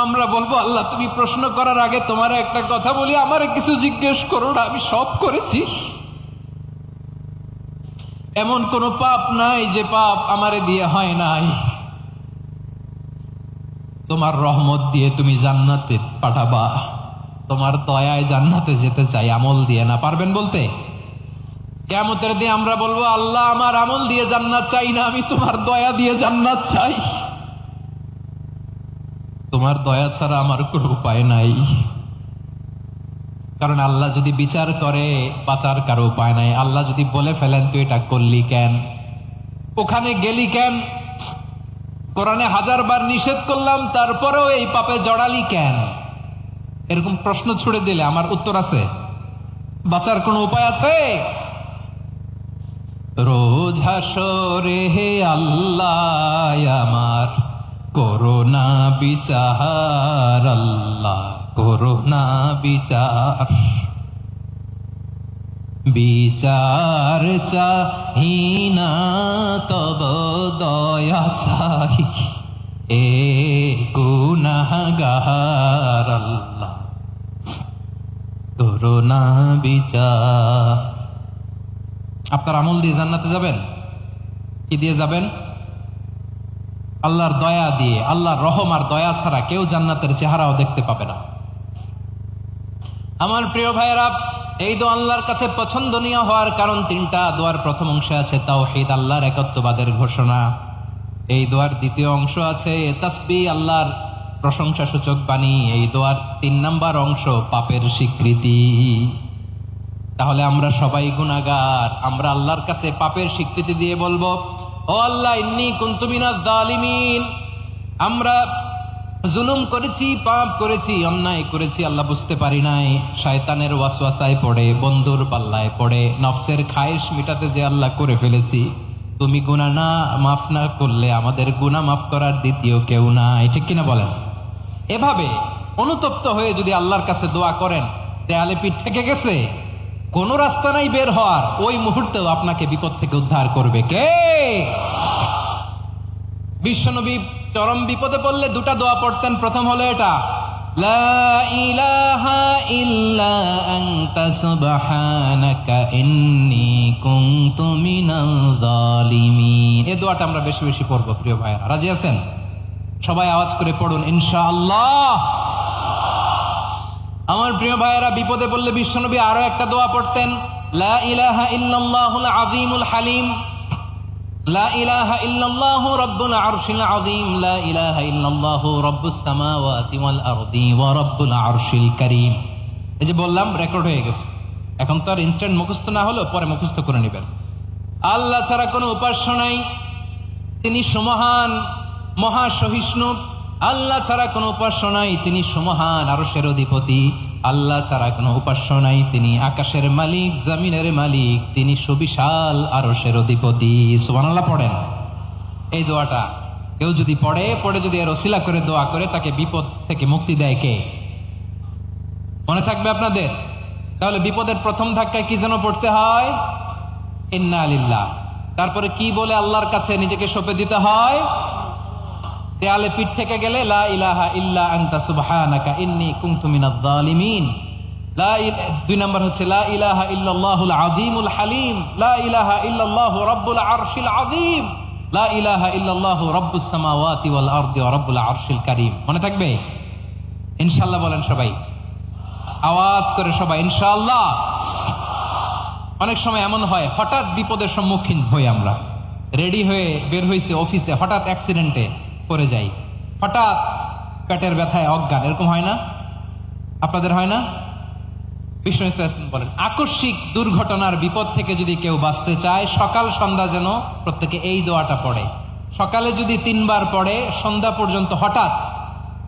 আমরা বলবো আল্লাহ তুমি প্রশ্ন করার আগে তোমার একটা কথা বলি, আমারে কিছু জিজ্ঞেস করো না, আমি সব করেছি। এমন কোন পাপ নাই যে পাপ আমারে দিয়ে হয় নাই। তোমার রহমত দিয়ে তুমি জান্নাতে পাঠাবা, তোমার দয়ায় জান্নাতে যেতে চাই, আমল দিয়ে না। পারবেন বলতে? কিয়ামতের দিন আমরা বলবো আল্লাহ আমার আমল দিয়ে জান্নাত চাই না, আমি তোমার দয়া দিয়ে জান্নাত চাই। তোমার দয়া ছাড়া আমার কোনো উপায় নাই। কারণ আল্লাহ যদি বিচার করে বাঁচার কারো উপায় নাই। আল্লাহ যদি বলে ফেলেন তুই এটা করলি কেন, ওখানে গেলি কেন, কোরআনে 1000 বার নিষেধ করলাম তারপরেও এই পাপে জড়ালি কেন, এরকম প্রশ্ন ছুড়ে দিলে আমার উত্তর আছে? বাঁচার কোনো উপায় আছে? রোজ হাসরে হে আল্লাহ আমার করোনা বিচার, আল্লাহ করোনা বিচার। বিচার চাহি না তব দয়া চাই, এ গুনাহগার আল্লাহ করোনা বিচার। আপনার আমল দিয়ে জান্নাতে যাবেন? কি দিয়ে যাবেন? আল্লাহর দয়া দিয়ে। আল্লাহর রহম আর দয়া ছাড়া কেউ জান্নাতের চেহারাও দেখতে পাবে না। আমার প্রিয় ভাইয়েরা, এই দোয়া আল্লাহর কাছে পছন্দনীয় হওয়ার কারণ 3টা। দোয়ার প্রথম অংশে আছে তাওহীদ, আল্লাহর একত্ববাদের ঘোষণা। এই দোয়ার দ্বিতীয় অংশ আছে তাসবিহ, আল্লাহর প্রশংসা সূচক বাণী। এই দোয়ার 3 নাম্বার অংশ পাপের স্বীকৃতি। তাহলে আমরা সবাই গুনাহগার। আমরা আল্লাহর কাছে পাপের স্বীকৃতি দিয়ে বলবো, ও আল্লাহ ইন্নী কুনতু মিনাজ জালিমিন, আমরা জুলুম করেছি, পাপ করেছি, অন্যায় করেছি, আল্লাহ বুঝতে পারি নাই, শয়তানের ওয়াসওয়াসায় পড়ে, বন্ধুর পাল্লায় পড়ে, নফসের খায়েশ মিটাতে যে আল্লাহ করে ফেলেছি। তুমি গুনাহ না মাফ না করলে আমাদের গুনাহ মাফ করার দ্বিতীয় কেউ নাই। ঠিক কিনা বলেন? এভাবে অনুতপ্ত হয়ে যদি আল্লাহর কাছে দোয়া করেন, দেয়ালে পিঠ থেকে গেছে, কোন রাস্তা নাই বের হওয়ার, ওই মুহূর্তেও আপনাকে বিপদ থেকে উদ্ধার করবে কে? বিশ্বনবী চরম বিপদে পড়লে 2টা দোয়া পড়তেন। প্রথম হলো এটা, লা ইলাহা ইল্লা আনতা সুবহানাকা ইন্নী কুনতু মিনাল জালিমিন। এই দোয়াটা আমরা বেশি বেশি পড়বো প্রিয় ভাইরা। রাজি আছেন? সবাই আওয়াজ করে পড়ুন ইনশাআল্লাহ। আমার প্রিয় ভাইয়েরা, বিপদে পড়লে বিশ্বনবী আরো একটা দোয়া পড়তেন, লা ইলাহা ইল্লাল্লাহুল আযীমুল হালিম, লা ইলাহা ইল্লাল্লাহু রাব্বুল আরশিল আযীম, লা ইলাহা ইল্লাল্লাহু রাব্বুস সামাওয়াতি ওয়াল আরদি ওয়া রাব্বুল আরশিল কারীম। এই যে বললাম, রেকর্ড হয়ে গেছে। এখন তো আর ইনস্ট্যান্ট মুখস্থ না হলো, পরে মুখস্থ করে নেবেন। আল্লাহ ছাড়া কোনো উপাস্য নাই, তিনি সমহান মহাসহিষ্ণু। আল্লাহ ছাড়া কোনো উপাস্য নাই, তিনি সমহান আরশের অধিপতি। আল্লাহ ছাড়া কোনো উপাস্য নাই, তিনি আকাশের মালিক, জমিনের মালিক, তিনি সুবিশাল আরশের অধিপতি। সুবহানাল্লাহ পড়েন। এই দোয়াটা কেউ যদি পড়ে যদি এর ওসিলা করে দোয়া করে, তাকে বিপদ থেকে মুক্তি দেয় কে? মনে থাকবে আপনাদের? তাহলে বিপদের প্রথম ধাক্কায় কি যেন পড়তে হয়? ইন্না লিল্লাহ। তারপরে কি বলে আল্লাহর কাছে নিজেকে সঁপে দিতে হয়? দেয়ালে পিঠ থেকে গেলে লা ইলাহা ইল্লা আনতা সুবহানাকা ইন্নী কুনতু মিনাজ জালিমিন। 2 নাম্বার হচ্ছে লা ইলাহা ইল্লাল্লাহুল আযীমুল হালিম, লা ইলাহা ইল্লাল্লাহু রাব্বুল আরশিল আযীম, লা ইলাহা ইল্লাল্লাহু রাব্বুস সামাওয়াতি ওয়াল আরদি ওয়া রাব্বুল আরশিল কারীম। মনে থাকবে? ইনশাআল্লাহ বলেন সবাই, আওয়াজ করে সবাই ইনশাআল্লাহ। অনেক সময় এমন হয়, হঠাৎ বিপদের সম্মুখীন হই আমরা, রেডি হয়ে বের হইছে অফিসে, হঠাৎ অ্যাক্সিডেন্টে পড়ে যাই, হঠাৎ পেটের ব্যথায় অজ্ঞান, এরকম হয় না? আপনাদের হয় না? বিষ্ণু ইসলাম বলেন, আকস্মিক দুর্ঘটনার বিপদ থেকে যদি কেউ বাঁচতে চায়, সকাল সন্ধ্যা যেন প্রত্যেকে এই দোয়াটা পড়ে। সকালে যদি 3 বার পড়ে, সন্ধ্যা পর্যন্ত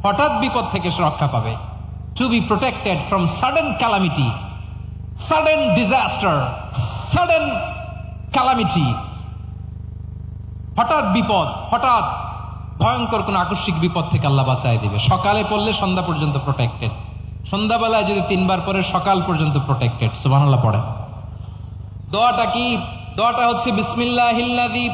হঠাৎ বিপদ থেকে সে রক্ষা পাবে। To be protected from sudden calamity, sudden disaster, sudden calamity. হঠাৎ বিপদ, হঠাৎ ভয়ঙ্কর কোন আকস্মিক বিপদ থেকে আল্লাহ বাঁচায় দিবে। সকালে পড়লে সন্ধ্যা পর্যন্ত প্রোটেক্টেড, সন্ধ্যাবেলায় যদি 3 বার পরে সকাল পর্যন্ত প্রোটেক্টেড। সুবহানাল্লাহ পড়ে। দোয়াটা কি? দোয়াটা হচ্ছে বিসমিল্লাহিল্লাযী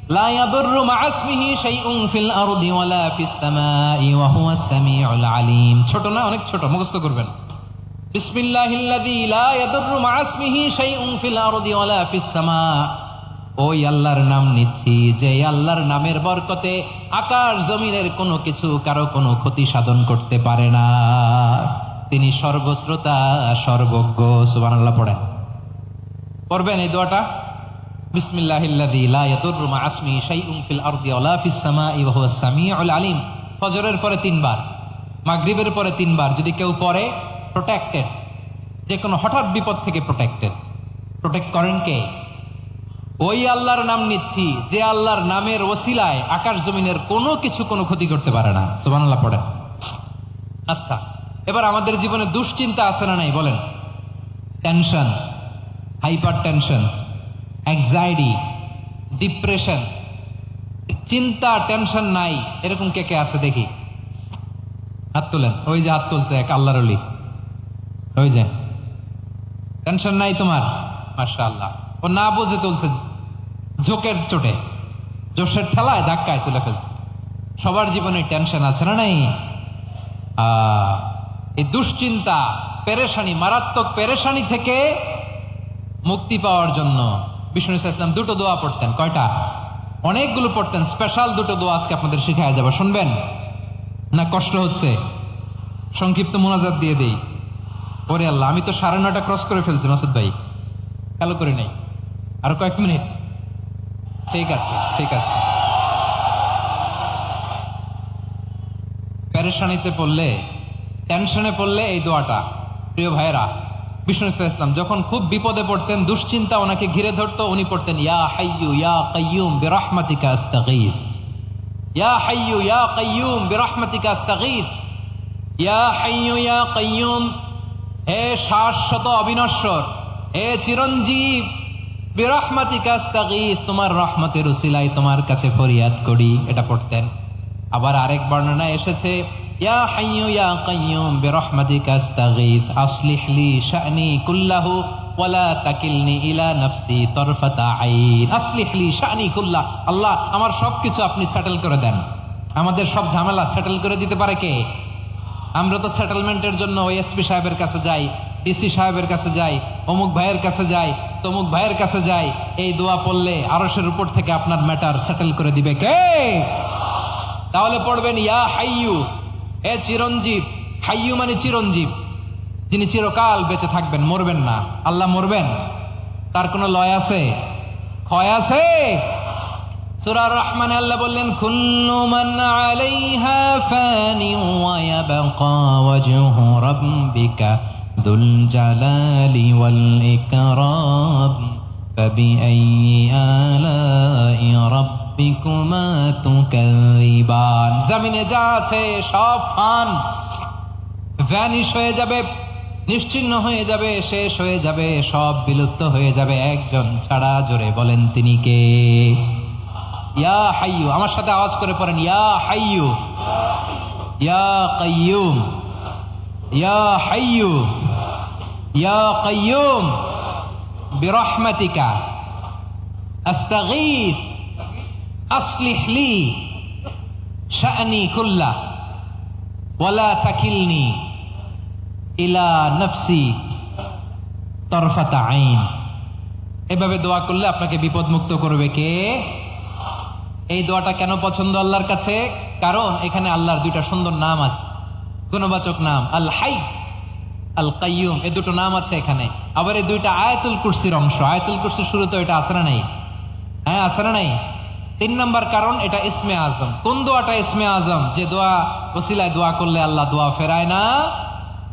লা ইয়াদুররু মা'a ইসমিহি শাইউন ফিল আরদি ওয়ালা ফিস সামাই ওয়া হুয়াস সামিউল আলিম। ছোট না, অনেক ছোট, মুখস্থ করবেন। বিসমিল্লাহিল্লাযী লা ইয়াদুররু মা'a ইসমিহি শাইউন ফিল আরদি ওয়ালা ফিস সামা। ওই আল্লাহর নাম নিচ্ছি যে আল্লাহর নামের বরকতে আকাশ জমিনের কোনো কিছু কারো কোনো ক্ষতি সাধন করতে পারে না। তিনি সর্বশ্রোতা, সর্বজ্ঞ। সুবহানাল্লাহ পড়েন, পড়বেন এই দোয়াটা। বিসমিল্লাহিল্লাযী লা ইয়াদুররু মা'a ইসমিহি শাইউন ফিল আরদি ওয়ালা ফিস সামাই ওয়া হুয়াস সামিউল আলিম। ফজরের পরে 3 বার, মাগরিবের পরে 3 বার যদি কেউ পড়ে, প্রোটেক্টেড, যে কোনো হঠাৎ বিপদ থেকে প্রোটেক্টেড। প্রোটেক্ট করেন কে? ওই আল্লাহর নাম নিচ্ছি যে আল্লাহর নামের ওসিলায় আকাশ জমিনের কোনো কিছু কোনো ক্ষতি করতে পারে না। সুবহানাল্লাহ পড়েন। আচ্ছা, এবার আমাদের জীবনে দুশ্চিন্তা আছে না নাই বলেন? Tension, hyper tension, anxiety, depression, চিন্তা টেনশন নাই এরকম কে কে আছে দেখি, হাত তোলেন। ওই যে হাত তুলছে এক আল্লাহর ওলি, ওই যে টেনশন নাই তোমার, মাশাআল্লাহ। ও না বুঝে তুলছে, ঝোঁকের চোটে, জোশের ঠেলায় ধাক্কায় তুলে ফেলছে। সবার জীবনে টেনশন আছে না নাই? এই দুশ্চিন্তা, পেরেশানি, মারাত্মক পেরেশানি থেকে মুক্তি পাওয়ার জন্য বিষ্ণু ইসলাম 2টো দোয়া পড়তেন। কয়টা? অনেকগুলো পড়তেন। স্পেশাল 2টো দোয়া আজকে আপনাদের শিখায়া যাব, শুনবেন না? কষ্ট হচ্ছে? সংক্ষিপ্ত মোনাজাত দিয়ে দেই। ওরে আল্লাহ, আমি তো 9:30 ক্রস করে ফেলছি মাসুদ ভাই, খেয়াল করি নাই। আরো কয়েক মিনিট, ঠিক আছে, ঠিক আছে। পেরেশানিতে পড়লে, টেনশনে পড়লে এই দোয়াটা, প্রিয় ভাইরা, বিষ্ণু ইসলাম যখন খুব বিপদে পড়তেন, দুশ্চিন্তা ওনাকে ঘিরে ধরতো, উনি পড়তেন ইয়া হাইয়ু ইয়া কাইয়ুম বিরহমাতিকা আস্তাগীথ, ইয়া হাইয়ু ইয়া কাইয়ুম বিরহমাতিকা আস্তাগীথ, ইয়া হাইয়ু ইয়া কাইয়ুম, হে শাশ্বত অবিনশ্বর, হে চিরঞ্জীব, বিরহমাতিকা আস্তাগীথ, তোমার রহমতের উসিলায় তোমার কাছে ফরিয়াদ করি। এটা পড়তেন। আবার আরেক বর্ণনা এসেছে ইয়া হাইয়ু ইয়া কাইয়ুম বিরহমাতিকা আস্তাগীথ আসলিহ লি শা'নি কুল্লাহু ওয়ালা তাকিলনি ইলা নাফসি তরফাতা আইন। আসলিহ লি শা'নি কুল্লাহ, আল্লাহ আমার সবকিছু আপনি সেটেল করে দেন। আমাদের সব ঝামেলা সেটেল করে দিতে পারে কে? আমরা তো সেটেলমেন্টের জন্য ওই এসপি সাহেবের কাছে যাই, ডিসি সাহেবের কাছে যাই, অমুক ভাইয়ের কাছে যাই, তমুক ভাইয়ের কাছে যাই। এই দোয়া পড়লে আরশের উপর থেকে আপনার ম্যাটার সেটেল করে দিবে কে? তাহলে পড়বেন ইয়া হাইয়ু, হে চিরঞ্জীব। হাইয়ু মানে চিরঞ্জীব, যিনি চিরকাল বেঁচে থাকবেন, মরবেন না। আল্লাহ মরবেন? তার কোনো লয় আছে? ক্ষয় আছে? সূরা রহমানে আল্লাহ বললেন কুল্লু মান আলাইহা ফানি ওয়া ইয়াবকা ওয়াজহু রাব্বিকা যুল জালালি ওয়াল ইকরাম ফাবিআইয়ি আলাই রাব্বিকুমা তুকাযিবান। জমিনে যা আছে সব ফান, ভ্যানিশ হয়ে যাবে, নিশ্চিহ্ন হয়ে যাবে, শেষ হয়ে যাবে, সব বিলুপ্ত হয়ে যাবে একজন ছাড়া। জোরে বলেন তিনি কে? ইয়া হাইয়ু। আমার সাথে আওয়াজ করে পড়েন ইয়া হাইয়ু ইয়া কাইয়ুম ইয়া হাইয়ু ইয়া কাইয়ুম বিরহমাতিকা আস্তাগীথ আসলিহ লি শা'নি কুল্লাহ ওয়ালা তাকিলনি ইলা নাফসি তরফাতা আইন। এভাবে দোয়া করলে আপনাকে বিপদ মুক্ত করবে কে? এই দোয়াটা কেন পছন্দ আল্লাহর কাছে? কারণ এখানে আল্লাহর 2টা সুন্দর নাম আছে, গুণবাচক নাম, আল হাই, আল কাইয়ুম। এই 2টো নাম আছে এখানে। আবার এই 2টা আয়াতুল কুরসির অংশ। আয়াতুল কুরসির শুরুতে এটা আছে না নাই? হ্যাঁ, আছে না নাই? 3 নাম্বার কারণ এটা ইসমে আজম। কোন দোয়াটা ইসমে আজম? যে দোয়া ওসিলায় দোয়া করলে আল্লাহ দোয়া ফেরায় না।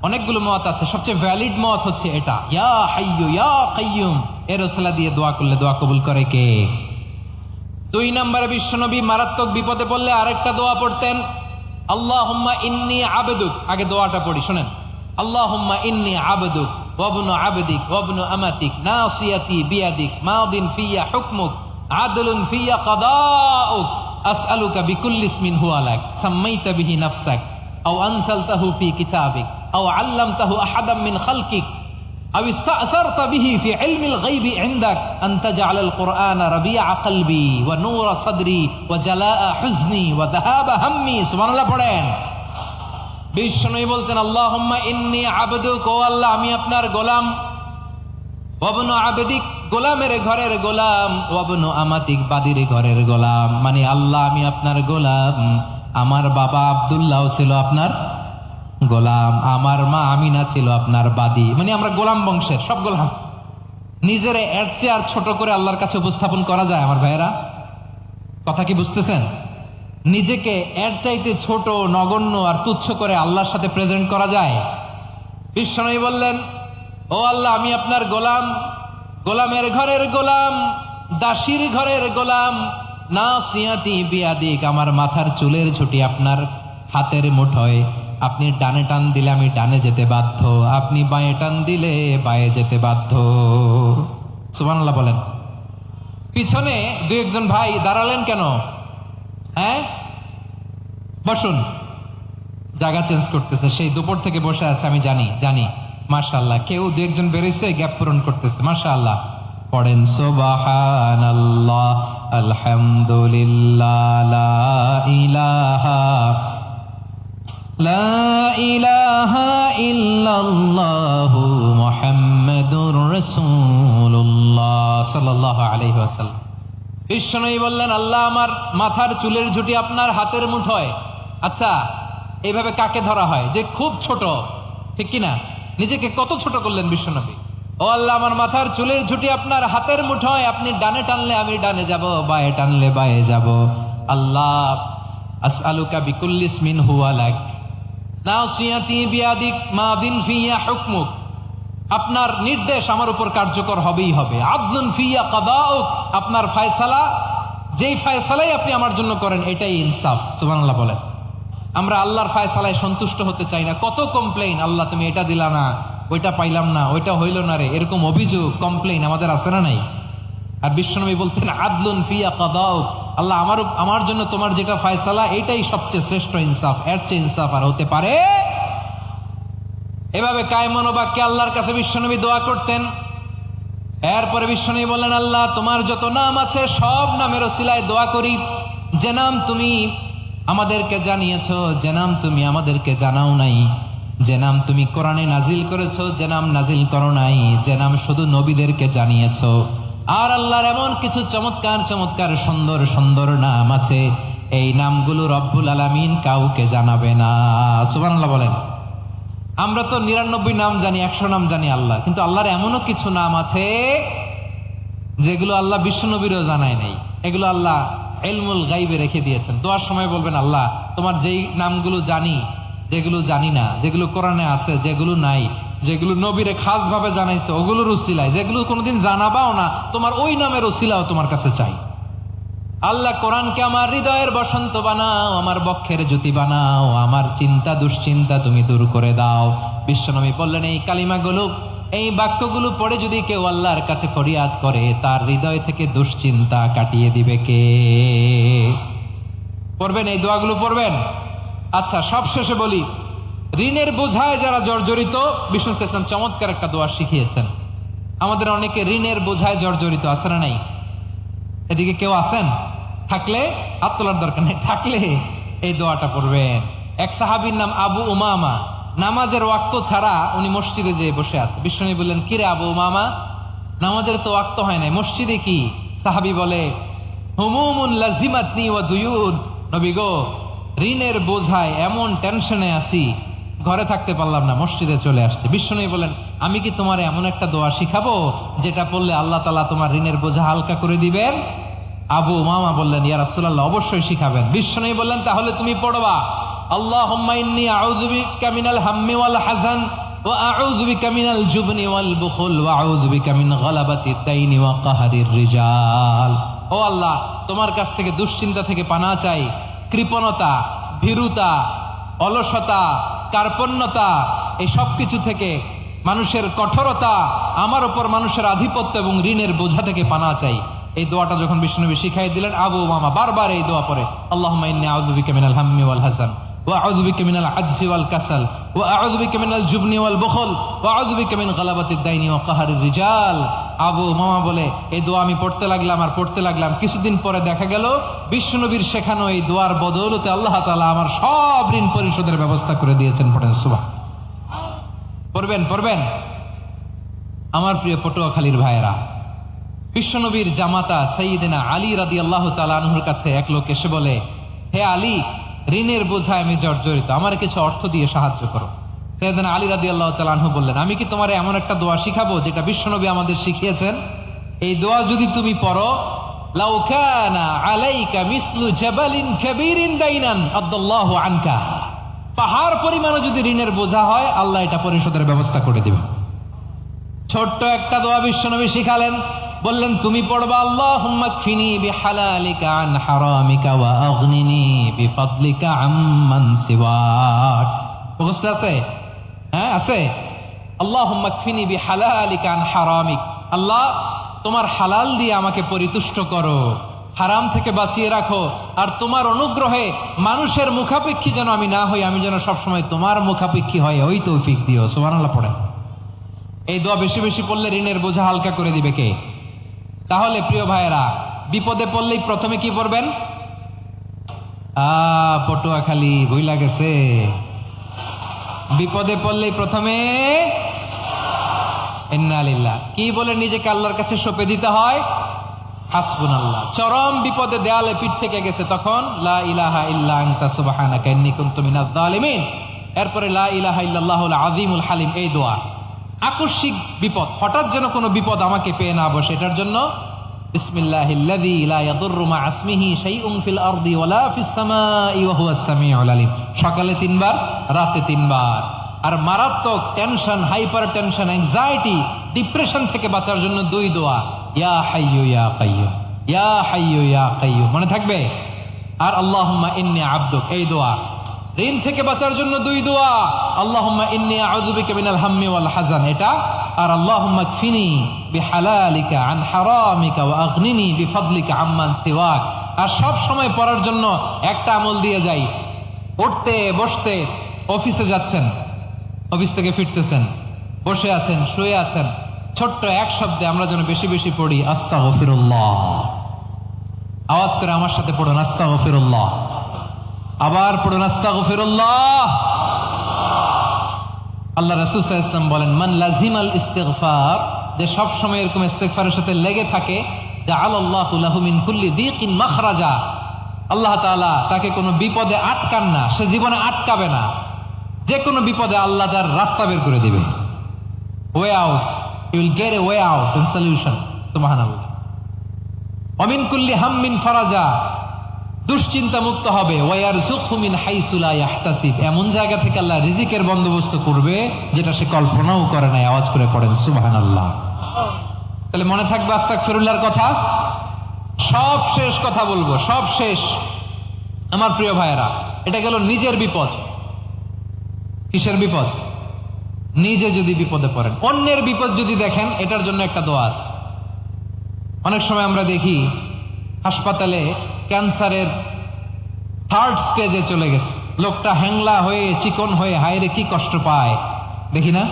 অনেকগুলো মত আছে, সবচেয়ে ভ্যালিড মত হচ্ছে এটা, ইয়া হাইয়ু ইয়া কাইয়ুম। এর ওসিলা দিয়ে দোয়া করলে দোয়া কবুল করে কে? 2 নম্বরে বিশ্বনবী মারাত্মক বিপদে পড়লে আরেকটা দোয়া পড়তেন, আল্লাহুম্মা ইন্নী আবদুক। আগে দোয়াটা পড়ি, শুনেন। আল্লাহুম্মা ইন্নী আবদুক ওয়া ইবনু আবদিক ওয়া ইবনু আমাতিক নাসিয়াতি বিয়াদিক মাদিন ফিয়া হুকমুক আদলুন ফিয়া কাদাউক আসআলুকা বিকুল্লি ইসমিন হুয়া লাক সাম্মাইতা বিহি নাফসাক আও আনসালতাহু ফি কিতাবিক আও আল্লামতাহু আহাদাম মিন খালকিক আও ইস্তাআসারতা বিহি ফি ইলমিল গায়বি ইনদাক আন তাজআলাল কুরআনা রাবিআ কলবি ওয়া নূরা সাদরি ওয়া জালাআ হুজনি ওয়া যাহাবা হাম্মি। সুবহানাল্লাহ পড়েন। বিশ্বনবী বলতেন, আল্লাহুম্মা ইন্নী আবদুক, ও আল্লাহ আমি আপনার গোলাম, ওয়াবনু আবদিক, গোলামের ঘরের গোলাম, ওয়াবনু আমাতিক, বাদির ঘরের গোলাম। মানে আল্লাহ আমি আপনার গোলাম, আমার বাবা আব্দুল্লাহ ছিল আপনার গোলাম, আমার মা আমিনা ছিল আপনার বাদী। মানে আমরা গোলাম বংশের, সব গোলাম। নিজের এর চেয়ে আর ছোট করে আল্লাহর কাছে উপস্থাপন করা যায় আমার ভাইয়েরা? কথা কি বুঝতেছেন? নিজেকে এর চাইতে ছোট, নগণ্য আর তুচ্ছ করে আল্লাহর সাথে প্রেজেন্ট করা যায়? বিশ্বনবী বললেন, ও আল্লাহ আমি আপনার গোলাম, গোলামের ঘরের গোলাম, দাসীর ঘরের গোলাম। নাসিয়াতি বিয়াদিক, আমার মাথার চুলের ঝুঁটি আপনার হাতের মুঠোয়, আপনি ডানে টান দিলে আমি ডানে যেতে বাধ্য, আপনি বাঁয়ে টান দিলে বাঁয়ে যেতে বাধ্য। সুবহানাল্লাহ বলেন। পিছনে দুই একজন ভাই দাঁড়ালেন কেন? হ্যাঁ, বসুন। জায়গা চেঞ্জ করতেছে, সেই দুপুর থেকে বসে আছে আমি জানি। মাশাআল্লাহ, কেউ দুই একজন বেরিয়েছে, গ্যাপ পূরণ করতেছে। মাশাআল্লাহ পড়েন সুবহানাল্লাহ, আলহামদুলিল্লাহ, লা ইলাহা ইল্লাল্লাহু মুহাম্মাদুর রাসূলুল্লাহ সাল্লাল্লাহু আলাইহি ওয়াসাল্লাম। বিশ্বনবী বললেন, আল্লাহ আমার মাথার চুলের ঝুঁটি আপনার হাতের মুঠোয়। আচ্ছা, এইভাবে কাকে ধরা হয়? যে খুব ছোট, ঠিক কিনা? নিজেকে কত ছোট করলেন বিশ্বনবী। ও আল্লাহ আমার মাথার চুলের ঝুঁটি আপনার হাতের মুঠোয়, আপনি ডানে টানলে আমি ডানে যাব, বাঁয়ে টানলে বাঁয়ে যাব। আল্লাহ আসআলুকা বিকুল্লি ইসমিন হুয়া লাক, নাসিয়াতি বিয়াদিক, মাদিন ফিয়া হুকমুক, আপনার নির্দেশ আমার উপর কার্যকর হবেই হবে। আদলুন ফিয়া কাদাউক, আপনার ফয়সালা, যেই ফয়সালাই আপনি আমার জন্য করেন এটাই ইনসাফ। সুবহানাল্লাহ বলেন। আমরা আল্লাহর ফয়সালায় সন্তুষ্ট হতে চাই না। কত কমপ্লেইন, আল্লাহ তুমি এটা দিলা না, ওইটা পাইলাম না, ওইটা হইল না রে, এরকম অভিযোগ, কমপ্লেইন আমাদের আছে না নাই? আর বিশ্বনবী বলতেন, আদলুন ফিয়া কাদাউক, আল্লাহ আমার জন্য তোমার যেটা ফয়সালা এটাই সবচেয়ে শ্রেষ্ঠ ইনসাফ, এর চেয়ে ইনসাফ আর হতে পারে? এভাবে কায়মনোবাক্যে আল্লাহর কাছে বিশ্বনবী দোয়া করতেন। এরপরে বিশ্বনবী বললেন, আল্লাহ তোমার যত নাম আছে সব নামের ওসিলায় দোয়া করি, যে নাম তুমি আমাদেরকে জানিয়েছো, যে নাম তুমি আমাদেরকে জানাও নাই, যে নাম তুমি কোরআনে নাজিল করেছো, যে নাম নাজিল করো নাই, যে নাম শুধু নবীদেরকে জানিয়েছো। আর আল্লাহর এমন কিছু চমৎকার চমৎকার সুন্দর সুন্দর নাম আছে, এই নামগুলো রব্বুল আলামিন কাউকে জানাবে না। সুবহানাল্লাহ বলেন। আমরা তো 99 নাম জানি, 100 নাম জানি আল্লাহ, কিন্তু আল্লাহর এমনও কিছু নাম আছে যেগুলো আল্লাহ বিশ্বনবীরও জানায় নাই। এগুলো আল্লাহ ইলমুল গায়বে রেখে দিয়েছেন। দোয়ার সময় বলবেন, আল্লাহ তোমার যেই নামগুলো জানি, যেগুলো জানি না, যেগুলো কোরআনে আছে, যেগুলো নাই, যেগুলো নবীরে খাস ভাবে জানাইছে ওগুলোর উসিলায়, যেগুলো কোনোদিন জানাবাও না, তোমার ওই নামের উসিলাও তোমার কাছে চাই। আল্লাহ কোরআনকে আমার হৃদয়ের বসন্ত বানাও, আমার বক্ষের জ্যোতি বানাও, আমার চিন্তা দুশ্চিন্তা তুমি দূর করে দাও। বিশ্বনবী বললেন, এই কালিমাগুলো, এই বাক্যগুলো পড়ে যদি কেউ আল্লাহর কাছে ফরিয়াদ করে, তার হৃদয় থেকে দুশ্চিন্তা কাটিয়ে দিবে কে? পড়বেন, এই দোয়াগুলো পড়বেন। আচ্ছা, সবশেষে বলি, ঋণের বোঝায় যারা জর্জরিত, বিষ্ণু ইসলাম চমৎকার একটা দোয়া শিখিয়েছেন। আমাদের অনেকে ঋণের বোঝায় জর্জরিত, আছে না নাই? এদিকে কেউ আছেন? থাকলে হাত তোলার দরকার নেই, থাকলে এই দোয়াটা পড়বেন। এক সাহাবীর নাম আবু উমামা, নামাজের ওয়াক্ত ছাড়া উনি মসজিদে যেয়ে বসে আছে। বিশ্বনবী বললেন, কিরে আবু উমামা, নামাজের তো ওয়াক্ত হয় নাই, মসজিদে কি? সাহাবী বলে, হুমুমুন লাজিমাতনি ওয়া দুয়ুদ, নবী গো ঋণের বোঝায় এমন টেনশনে আছি, ঘরে থাকতে পারলাম না, মসজিদে চলে আসছে। বিশ্বনবী বলেন, আমি কি তোমার এমন একটা দোয়া শিখাবো যেটা পড়লে আল্লাহ তাআলা তোমার ঋণের বোঝা হালকা করে দিবেন? আবু উমামা বললেন, ইয়া রাসূলুল্লাহ, অবশ্যই শিখাবেন। বিশ্বনবী বললেন, তাহলে তুমি পড়বা, আল্লাহুম্মা ইন্নী আউযু বিকা মিনাল হাম্মি ওয়াল হাযান ওয়া আউযু বিকা মিনাল জুবনি ওয়াল বুখল ওয়া আউযু বিকা মিন গালাবাতিদ দাইনি ওয়া কাহরির রিজাল। ও আল্লাহ, তোমার কাছ থেকে দুশ্চিন্তা থেকে পানাহ চাই, কৃপণতা, ভীরুতা, অলসতা, কার্পণ্যতা, এই সব কিছু থেকে, মানুষের কঠোরতা, আমার উপর মানুষের আধিপত্য এবং ঋণের বোঝা থেকে পানাহ চাই। এই দোয়াটা যখন বিশ্বনবী শিখাই দিলেন, আবু উমামা বারবার এই দোয়া পড়ে, আল্লাহুম্মা ইন্নী আউযু বিকা মিনাল হাম্মি ওয়াল হাযান وأعوذ بك من العجز والكسل وأعوذ بك من الجبن والبخل وأعوذ بك من غلبة الدين وقهر الرجال। আবু মামা বলে এই দোয়া আমি পড়তে লাগলাম কিছুদিন পরে দেখা গেল বিশ্বনবীর শেখানো এই দোয়ার বদৌলতে আল্লাহ তাআলা আমার সব ঋণ পরিশোধের ব্যবস্থা করে দিয়েছেন। পড়েন সুবহান। পড়বেন। আমার প্রিয় পটুয়াখালীর ভাইয়েরা, বিশ্বনবীর জামাতা সাইয়্যিদিনা আলী রাদিয়াল্লাহু তাআলা আনহুর কাছে এক লোক এসে বলে, হে আলী, ঋণের বোঝায় আমি জর্জরিত, আমার কিছু অর্থ দিয়ে সাহায্য করো। সাইয়্যিদিনা আলী রাদিয়াল্লাহু তাআলা আনহু বললেন, আমি কি তোমার এমন একটা দোয়া শিখাবো যেটা বিশ্বনবী আমাদের শিখিয়েছেন? এই দোয়া যদি তুমি পড়ো, লাউ কানা আলাইকা মিসলু জাবালিন কাবীরিন দাইনান আদাল্লাহু আনকা, পাহাড় পরিমাণও যদি ঋণের বোঝা হয় আল্লাহ এটা পরিশোধের ব্যবস্থা করে দিবেন। ছোট্ট একটা দোয়া বিশ্বনবী শিখালেন, বললেন তুমি পড়বা, আল্লাহুম্মা কফিনি বিহালালিকা আন হারামিকা ওয়া আগনিনি বিফাদলিকা আম্মান সিওয়াক। মুখস্থ আছে? হ্যাঁ আছে। আল্লাহুম্মা কফিনি বিহালালিকা আন হারামিক, আল্লাহ তোমার হালাল দিয়ে আমাকে পরিতুষ্ট করো, হারাম থেকে বাঁচিয়ে রাখো, আর তোমার অনুগ্রহে মানুষের মুখাপেক্ষী যেন আমি না হই, আমি যেন সবসময় তোমার মুখাপেক্ষী হয়, ওই তৌফিক দিও। সুবহানাল্লাহ পড়েন। এই দোয়া বেশি বেশি পড়লে ঋণের বোঝা হালকা করে দিবে কে? তাহলে প্রিয় ভাইয়েরা, বিপদে পড়লেই প্রথমে কি পড়বেন? পটুয়াখালী ভুইলা গেছে। বিপদে পড়লেই প্রথমে ইন্না লিল্লাহ কি বলে নিজেকে আল্লাহর কাছে সঁপে দিতে হয়? হাসবুনাল্লাহ। চরম বিপদে দেয়ালে পিঠ থেকে গেছে, তখন লা ইলাহা ইল্লা আনতা সুবহানাকা ইন্নী কুনতু মিনাজ জালিমিন। এরপরে লা ইলাহা ইল্লাল্লাহুল আযীমুল হালিম। এই দোয়া আকস্মিক বিপদ, হঠাৎ যেন কোনো বিপদ আমাকে পেয়ে না বসে, এটার জন্য বিসমিল্লাহিল্লাযী লা ইয়াদুররু মা ইসমিহি শাইউন ফিল আরদি ওয়ালা ফিস সামাই ওয়া হুয়াস সামিউল আলিম। সকালে 3 বার, রাতে 3 বার। আর মারাত্মক tension, hyper tension, anxiety, depression থেকে বাঁচার জন্য 2 দোয়া, ইয়া হাইয়্যু ইয়া কাইয়্যুম, ইয়া হাইয়্যু ইয়া কাইয়্যুম, মনে থাকবে? আর আল্লাহুম্মা ইন্নী আবদুক, এই দোয়া। ঋণ থেকে বাঁচার জন্য 2 দোয়া, আল্লাহুম্মা ইন্নী আউযু বিকা মিনাল হাম্মি ওয়াল হাযান, এটা। আর আল্লাহুম্মা কফিনি বিহালালিকা আন হারামিকা ওয়া আগনিনি বিফাদলিকা আম্মান সিওয়াক। আর সব সময় পড়ার জন্য একটা আমল দিয়ে যাই, উঠতে বসতে, অফিসে যাচ্ছেন, অফিস থেকে ফিরতেছেন, বসে আছেন, শুয়ে আছেন, ছোট্ট এক শব্দে আমরা যেন বেশি বেশি পড়ি আস্তাগফিরুল্লাহ। আওয়াজ করে আমার সাথে পড়ুন আস্তাগফিরুল্লাহ। আবার পড়ুন আস্তাগফিরুল্লাহ। আল্লাহ রাসূল সাল্লাল্লাহু আলাইহি ওয়াসাল্লাম বলেন, মান লাজিমাল ইস্তিগফার, যে সব সময় এরকম ইস্তিগফারের সাথে লেগে থাকে, জাআলাল্লাহু লাহু মিন কুল্লি দীকিন মাখরাজা, আল্লাহ তাআলা তাকে কোনো বিপদে আটকান না, সে জীবনে আটকাবে না, যে কোনো বিপদে আল্লাহ তার রাস্তা বের করে দিবে। Way out, you will get a way out and solution. সুবহানাল্লাহ। ওয়া মিন কুল্লি হাম্মিন ফারাজা, দুশ্চিন্তা মুক্ত হবে। ওয়ায়ারযুকহু মিন হাইসু লা ইয়াহতাসিব, এমন জায়গা থেকে আল্লাহ রিজিকের বন্দোবস্ত করবে যেটা সে কল্পনাও করে নাই। আওয়াজ করে পড়েন সুবহানাল্লাহ। তাহলে মনে থাকবে আস্তাগফিরুল্লাহর কথা। সব শেষ কথা বলবো, সব শেষ। আমার প্রিয় ভাইয়েরা, এটা গেল নিজের বিপদ। কিসের বিপদ? নিজে যদি বিপদে পড়েন। অন্যের বিপদ যদি দেখেন, এটার জন্য একটা দোয়া আছে। অনেক সময় আমরা দেখি হাসপাতালে ক্যান্সারের 3rd স্টেজে চলে গেছে, লোকটা হ্যাংলা হয়ে, চিকন হয়ে, হায়রে কি কষ্ট পায়, দেখি না?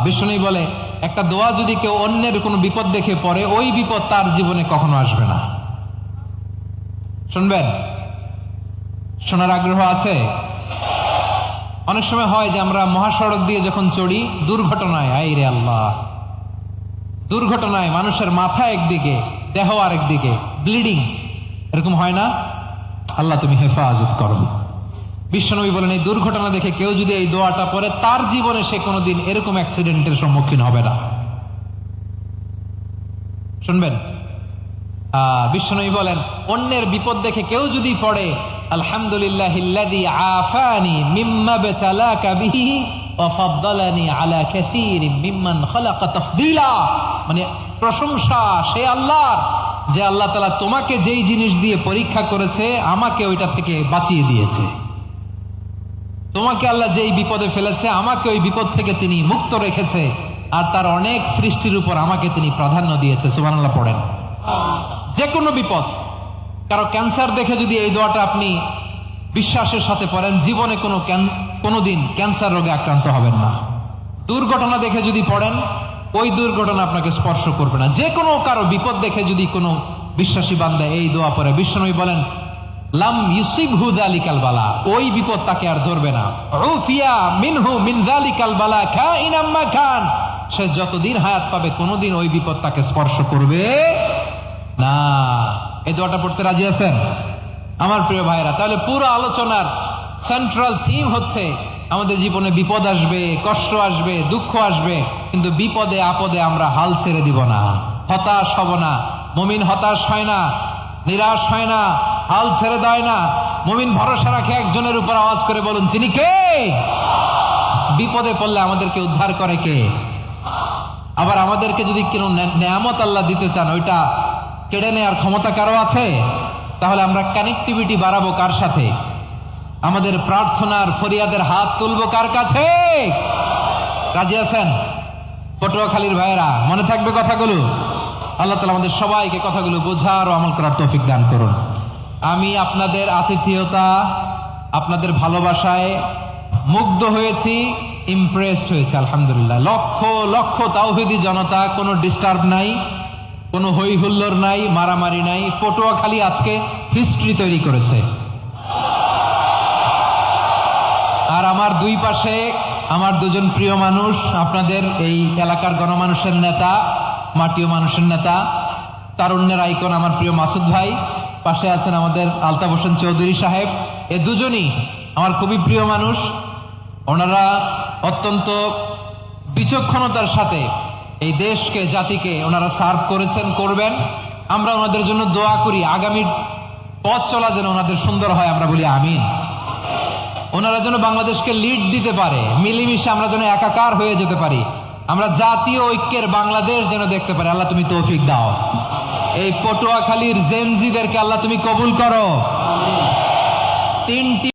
বিষ্ণু বলে, একটা দোয়া যদি কেউ অন্যের কোনো বিপদ দেখে পড়ে, ওই বিপদ তার জীবনে কখনো আসবে না। শুনবেন? শোনার আগ্রহ আছে? অনেক সময় হয় যে আমরা মহাসড়ক দিয়ে যখন চড়ি, দুর্ঘটনায়, আইরে আল্লাহ, দুর্ঘটনায় মানুষের মাথা একদিকে, দেহ আরেকদিকে, ব্লিডিং, এরকম হয় না? আল্লাহ তুমি হেফাজত করো। বিশ্বনবী বলেন, এই দুর্ঘটনা দেখে কেউ যদি এই দোয়াটা পড়ে, তার জীবনে সে কোনোদিন এরকম অ্যাক্সিডেন্টের সম্মুখীন হবে না। শুনবেন? বিশ্বনবী বলেন, অন্যের বিপদ দেখে কেউ যদি পড়ে, আলহামদুলিল্লাহিল্লাযী আফানি মিম্মা বতালাকা বিহি ওয়া ফাদ্দালানি আলা কাসীরিম মিম্মান খালাকা তাফদীলা, মানে প্রশংসা সে আল্লাহর, যে আল্লাহ তাআলা তোমাকে যেই জিনিস দিয়ে পরীক্ষা করেছে, আমাকে ওইটা থেকে বাঁচিয়ে দিয়েছে। তোমাকে আল্লাহ যেই বিপদে ফেলেছে, আমাকে ওই বিপদ থেকে তিনি মুক্ত রেখেছে, আর তার অনেক সৃষ্টির উপর আমাকে তিনি প্রাধান্য দিয়েছে। সুবহানাল্লাহ পড়েন। যে কোনো বিপদ, কারো ক্যান্সার দেখে যদি এই দোয়াটা আপনি বিশ্বাসের সাথে পড়েন, জীবনে কোনোদিন ক্যান্সার রোগে আক্রান্ত হবেন না। দুর্ঘটনা দেখে যদি পড়েন, ওই দুর্ঘটনা আপনাকে স্পর্শ করবে না। যে কোনো কারো বিপদ দেখে যদি কোনো বিশ্বাসী বান্দা এই দোয়া পড়ে, বিশ্বনবী বলেন লাম ইউসিবহু যালিকাল বালা, ওই বিপদ তাকে আর ধরবে না। উফিয়া মিনহু মিন যালিকাল বালা কাইনাম মা কান, সে যতদিন হায়াত পাবে কোনোদিন ওই বিপদ তাকে স্পর্শ করবে না। এই দোয়াটা পড়তে রাজি আছেন আমার প্রিয় ভাইরা? তাহলে পুরো আলোচনার সেন্ট্রাল থিম হচ্ছে আমাদের জীবনে বিপদ আসবে, কষ্ট আসবে, দুঃখ আসবে, কিন্তু বিপদে আপদে আমরা হাল ছেড়ে দিব না, হতাশ হব না। মুমিন হতাশ হয় না, নিরাশ হয় না, হাল ছেড়ে দেয় না। মুমিন ভরসা রাখে একজনের উপর। আওয়াজ করে বলুন, যিনি কে? বিপদে পড়লে আমাদেরকে উদ্ধার করে কে? আবার আমাদেরকে যদি কোনো নেয়ামত আল্লাহ দিতে চান, ওইটা কেড়ে নেওয়ার ক্ষমতা কারো আছে? তাহলে আমরা কানেক্টিভিটি বাড়াবো কার সাথে? আমাদের প্রার্থনার ফরিয়াদের হাত তুলবো কার কাছে? রাজি আছেন পটুয়াখালীর ভাইয়েরা? মনে থাকবে কথাগুলো? আল্লাহ তাআলা আমাদের সবাইকে কথাগুলো বোঝার ও আমল করার তৌফিক দান করুন। আমি আপনাদের আতিথেয়তা, আপনাদের ভালোবাসায় মুগ্ধ হয়েছি, ইমপ্রেসড হয়েছে। আলহামদুলিল্লাহ। লক্ষ লক্ষ তাওহীদি জনতা, কোনো ডিস্টার্ব নাই, কোনো হই হুল্লোড় নাই, মারামারি নাই। পটুয়াখালী আজকে হিস্ট্রি তৈরি করেছে। আর আমার দুই পাশে আমার দুজন প্রিয় মানুষ, আপনাদের এই এলাকার গণমানুষের নেতা, মাটিও মানুষের নেতা, তারুণ্যের আইকন আমার প্রিয় মাসুদ ভাই। পাশে আছেন আমাদের আলতাফ হোসেন চৌধুরী সাহেব। এ দুজনই আমার খুবই প্রিয় মানুষ। ওনারা অত্যন্ত বিচক্ষণতার সাথে এই দেশকে, জাতিকে ওনারা সার্ভ করেছেন, করবেন। আমরা ওনাদের জন্য দোয়া করি, আগামী পথ চলা যেন ওনাদের সুন্দর হয়, আমরা বলি আমিন। ওনারা যেন বাংলাদেশকে লিড দিতে পারে, মিলেমিশে আমরা যেন একাকার হয়ে যেতে পারি, আমরা জাতীয় ঐক্যের বাংলাদেশ যেন দেখতে পারি। আল্লাহ তুমি তৌফিক দাও। এই পটুয়াখালীর জেনজিদেরকে আল্লাহ তুমি কবুল করো। তিনটি